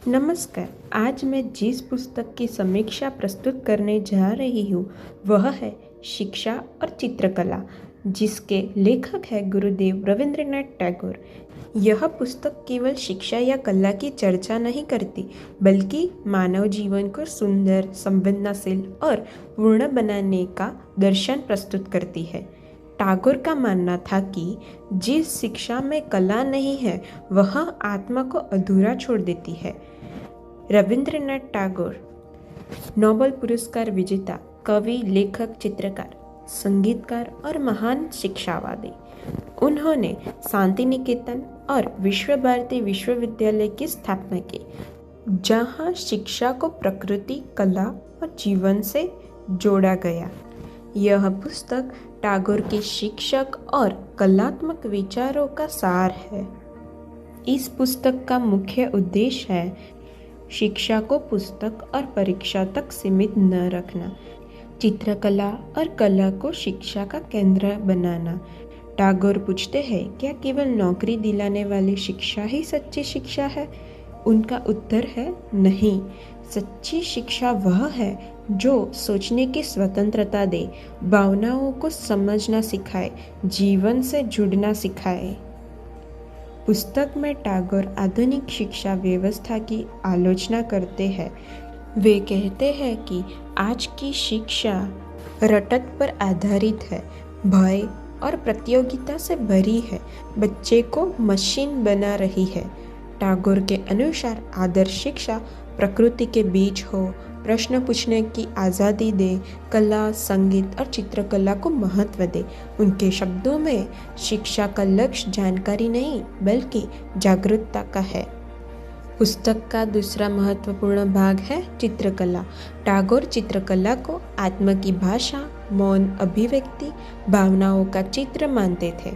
नमस्कार। आज मैं जिस पुस्तक की समीक्षा प्रस्तुत करने जा रही हूँ वह है शिक्षा और चित्रकला, जिसके लेखक है गुरुदेव रविंद्रनाथ टैगोर। यह पुस्तक केवल शिक्षा या कला की चर्चा नहीं करती, बल्कि मानव जीवन को सुंदर, संवेदनशील और पूर्ण बनाने का दर्शन प्रस्तुत करती है। टैगोर का मानना था कि जिस शिक्षा में कला नहीं है वह आत्मा को अधूरा छोड़ देती है। रविंद्रनाथ टैगोर नोबेल पुरस्कार विजेता कवि, लेखक, चित्रकार, संगीतकार और महान शिक्षावादी। उन्होंने शांति निकेतन और विश्व भारती विश्वविद्यालय की स्थापना की, जहां शिक्षा को प्रकृति, कला और जीवन से जोड़ा गया। यह पुस्तक टैगोर के शिक्षक और कलात्मक विचारों का सार है। इस पुस्तक का मुख्य उद्देश्य है शिक्षा को पुस्तक और परीक्षा तक सीमित न रखना, चित्रकला और कला को शिक्षा का केंद्र बनाना। टैगोर पूछते हैं, क्या केवल नौकरी दिलाने वाली शिक्षा ही सच्ची शिक्षा है? उनका उत्तर है नहीं। सच्ची शिक्षा वह है जो सोचने की स्वतंत्रता दे, भावनाओं को समझना सिखाए, जीवन से जुड़ना सिखाए। पुस्तक में टैगोर आधुनिक शिक्षा व्यवस्था की आलोचना करते हैं। वे कहते हैं कि आज की शिक्षा रटत पर आधारित है, भय और प्रतियोगिता से भरी है, बच्चे को मशीन बना रही है। टैगोर के अनुसार आदर्श शिक्षा प्रकृति के बीच हो, प्रश्न पूछने की आज़ादी दे, कला, संगीत और चित्रकला को महत्व दे। उनके शब्दों में शिक्षा का लक्ष्य जानकारी नहीं बल्कि जागरूकता का है। पुस्तक का दूसरा महत्वपूर्ण भाग है चित्रकला। टैगोर चित्रकला को आत्मा की भाषा, मौन अभिव्यक्ति, भावनाओं का चित्र मानते थे।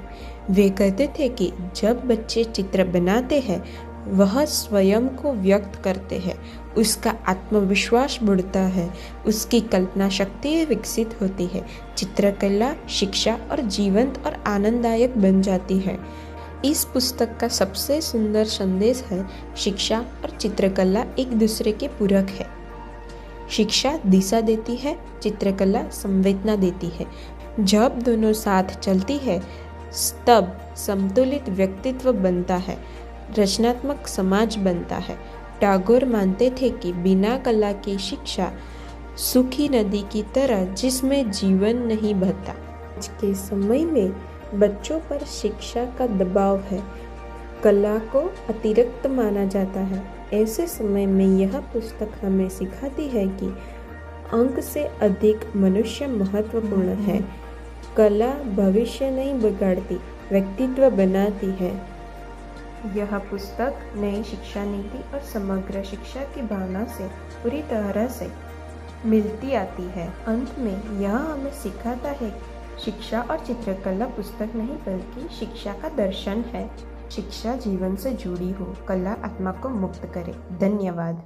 वे कहते थे कि जब बच्चे चित्र बनाते हैं वह स्वयं को व्यक्त करते हैं, उसका आत्मविश्वास बढ़ता है, उसकी कल्पना शक्ति विकसित होती है। चित्रकला शिक्षा और जीवंत और आनंददायक बन जाती है। इस पुस्तक का सबसे सुंदर संदेश है, शिक्षा और चित्रकला एक दूसरे के पूरक है। शिक्षा दिशा देती है, चित्रकला संवेदना देती है। जब दोनों साथ चलती है तब संतुलित व्यक्तित्व बनता है, रचनात्मक समाज बनता है। टैगोर मानते थे कि बिना कला की शिक्षा सूखी नदी की तरह जिसमें जीवन नहीं बहता। आज के समय में बच्चों पर शिक्षा का दबाव है, कला को अतिरिक्त माना जाता है। ऐसे समय में यह पुस्तक हमें सिखाती है कि अंक से अधिक मनुष्य महत्वपूर्ण है। कला भविष्य नहीं बिगाड़ती, व्यक्तित्व बनाती है। यह पुस्तक नई शिक्षा नीति और समग्र शिक्षा की भावना से पूरी तरह से मिलती आती है। अंत में यह हमें सिखाता है शिक्षा और चित्रकला पुस्तक नहीं बल्कि शिक्षा का दर्शन है। शिक्षा जीवन से जुड़ी हो, कला आत्मा को मुक्त करे। धन्यवाद।